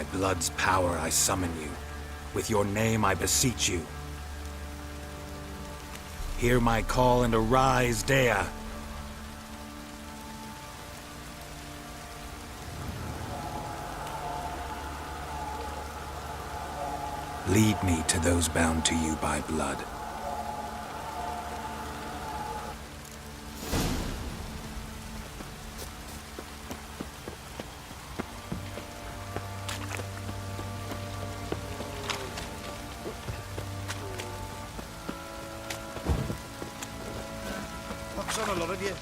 By blood's power I summon you. With your name I beseech you. Hear my call and arise, Dea. Lead me to those bound to you by blood. Fuck's on a lot of you.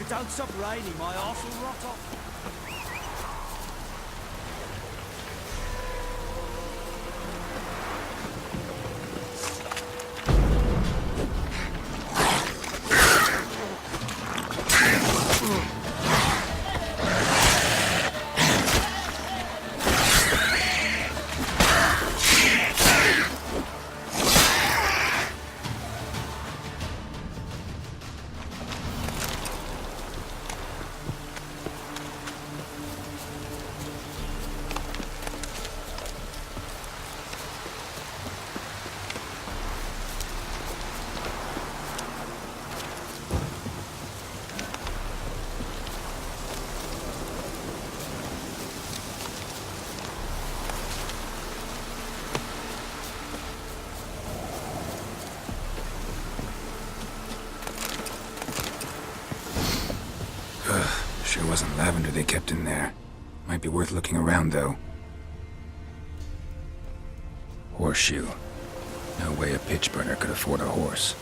Don't stop raining, my arse will rot off. Sure wasn't lavender they kept in there. Might be worth looking around, though. Horseshoe. No way a pitch burner could afford a horse.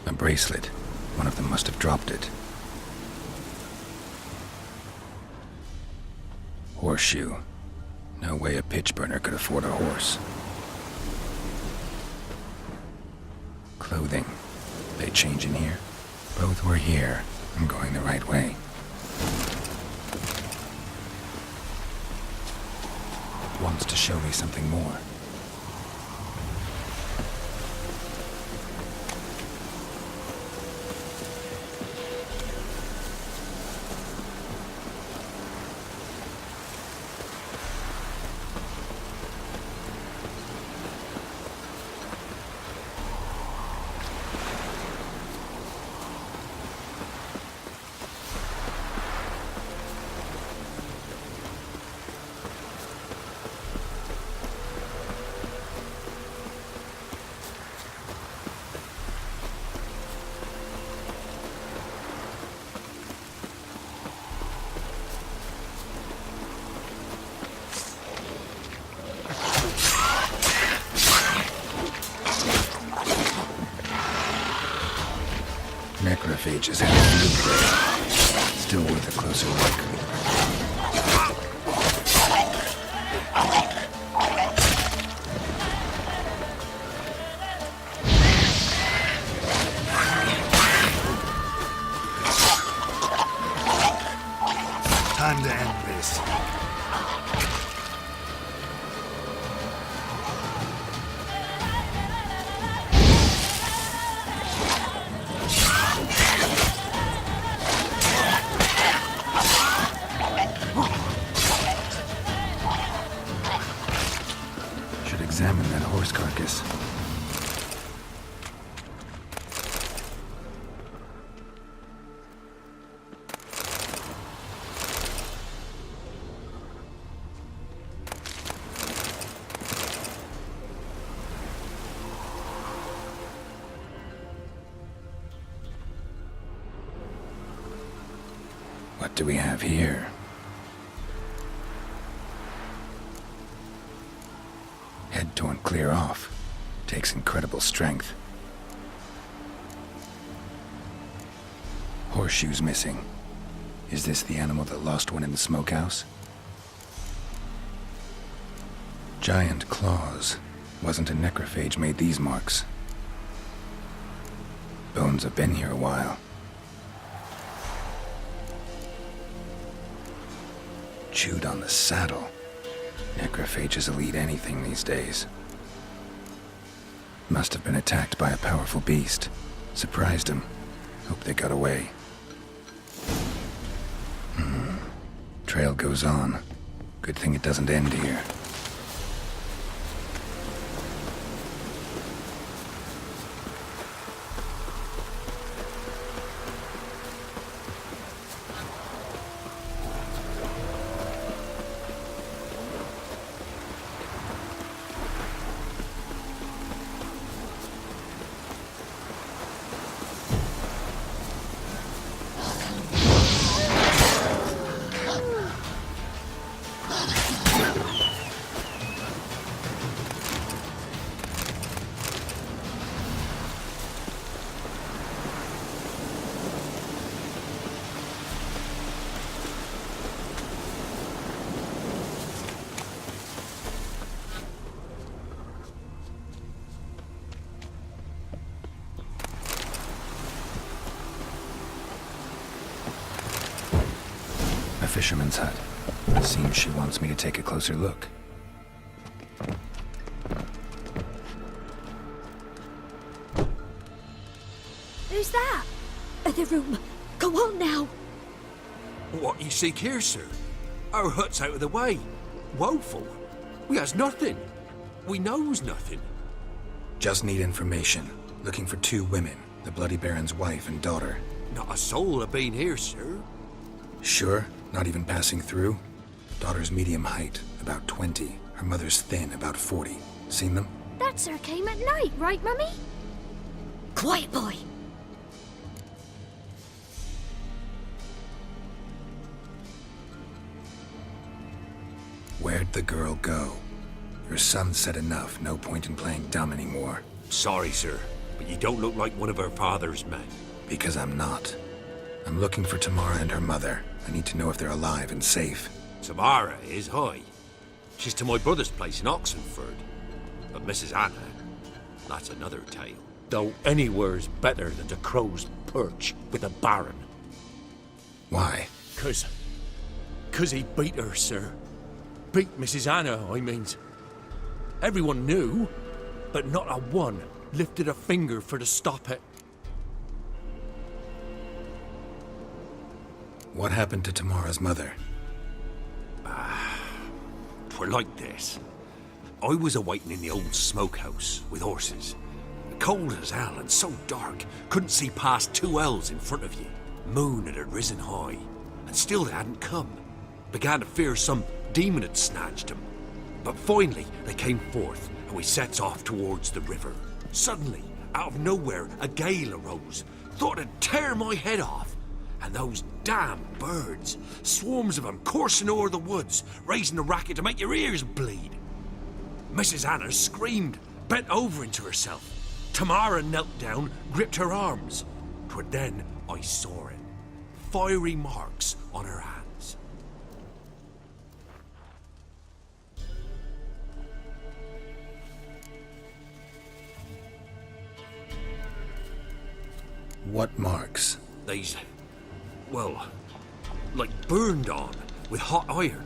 A bracelet. One of them must have dropped it. Horseshoe. No way a pitch burner could afford a horse. Clothing. They change in here? Both were here. I'm going the right way. Wants to show me something more. Necrophages have a blue ray. Still worth a closer look. Time to end this. Examine that horse carcass. What do we have here? Head torn clear off. Takes incredible strength. Horseshoes missing. Is this the animal that lost one in the smokehouse? Giant claws. Wasn't a necrophage made these marks. Bones have been here a while. Chewed on the saddle. Necrophages will eat anything these days. Must have been attacked by a powerful beast. Surprised him. Hope they got away. Trail goes on. Good thing it doesn't end here. A fisherman's hut. Seems she wants me to take a closer look. Who's that? The room. Go on now. What you seek here, sir? Our hut's out of the way. Woeful. We has nothing. We knows nothing. Just need information. Looking for 2 women. The Bloody Baron's wife and daughter. Not a soul have been here, sir. Sure? Not even passing through? Daughter's medium height, about 20. Her mother's thin, about 40. Seen them? That sir came at night, right, Mummy? Quiet, boy. Where'd the girl go? Your son said enough. No point in playing dumb anymore. Sorry, sir, but you don't look like one of her father's men. Because I'm not. I'm looking for Tamara and her mother. I need to know if they're alive and safe. Tamara is high. She's to my brother's place in Oxenford. But Mrs. Anna, that's another tale. Though anywhere's better than the crow's perch with the Baron. Why? 'Cause he beat her, sir. Beat Mrs. Anna, I means. Everyone knew, but not a one lifted a finger for to stop it. What happened to Tamara's mother? Twere like this. I was awaiting in the old smokehouse with horses. Cold as hell and so dark, couldn't see past 2 ells in front of you. Moon had risen high, and still they hadn't come. Began to fear some demon had snatched them. But finally, they came forth, and we sets off towards the river. Suddenly, out of nowhere, a gale arose. Thought it'd tear my head off. And those damn birds, swarms of them coursing o'er the woods, raising a racket to make your ears bleed. Mrs. Anna screamed, bent over into herself. Tamara knelt down, gripped her arms. 'Twere then I saw it. Fiery marks on her hands. What marks? They's, well, like burned on with hot iron.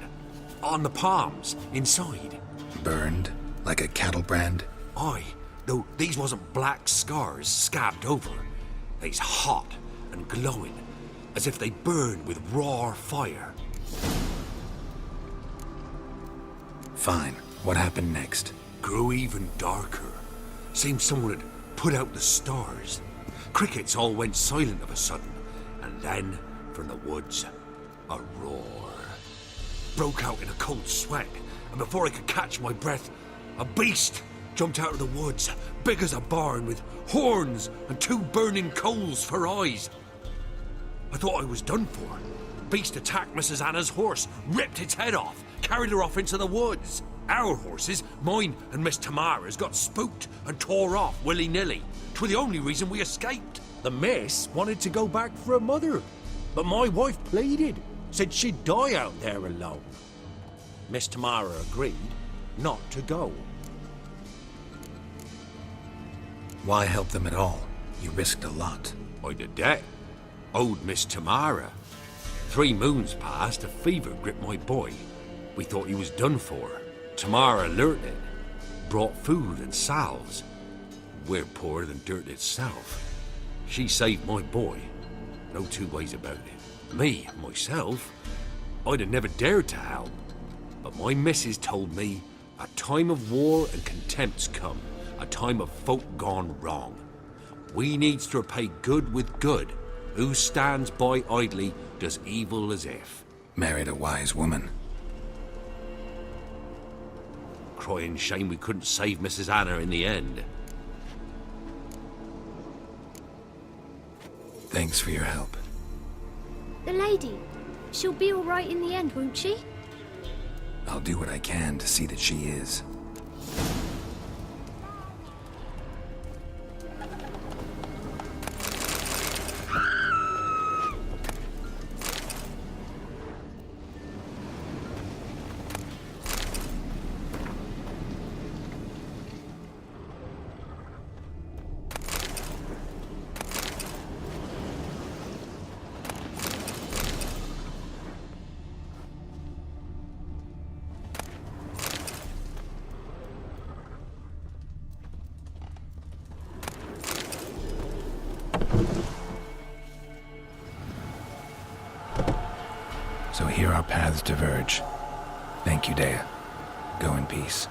On the palms, inside. Burned? Like a cattle brand? Aye, though these wasn't black scars scabbed over. They's hot and glowing, as if they burned with raw fire. Fine. What happened next? Grew even darker. Seemed someone had put out the stars. Crickets all went silent of a sudden, and then, from the woods, a roar. Broke out in a cold sweat, and before I could catch my breath, a beast jumped out of the woods, big as a barn, with horns and 2 burning coals for eyes. I thought I was done for. Beast attacked Mrs. Anna's horse, ripped its head off, carried her off into the woods. Our horses, mine and Miss Tamara's, got spooked and tore off willy-nilly. 'Twere the only reason we escaped. The miss wanted to go back for her mother, but my wife pleaded, said she'd die out there alone. Miss Tamara agreed not to go. Why help them at all? You risked a lot. I did that. Owed Miss Tamara. 3 moons passed, a fever gripped my boy. We thought he was done for. Tamara learnt it. Brought food and salves. We're poorer than dirt itself. She saved my boy. No 2 ways about it. Me, myself, I'd have never dared to help. But my missus told me a time of war and contempt's come. A time of folk gone wrong. We needs to repay good with good. Who stands by idly does evil as if. Married a wise woman. Crying shame we couldn't save Mrs. Anna in the end. Thanks for your help. The lady. She'll be all right in the end, won't she? I'll do what I can to see that she is. So here our paths diverge. Thank you, Dea. Go in peace.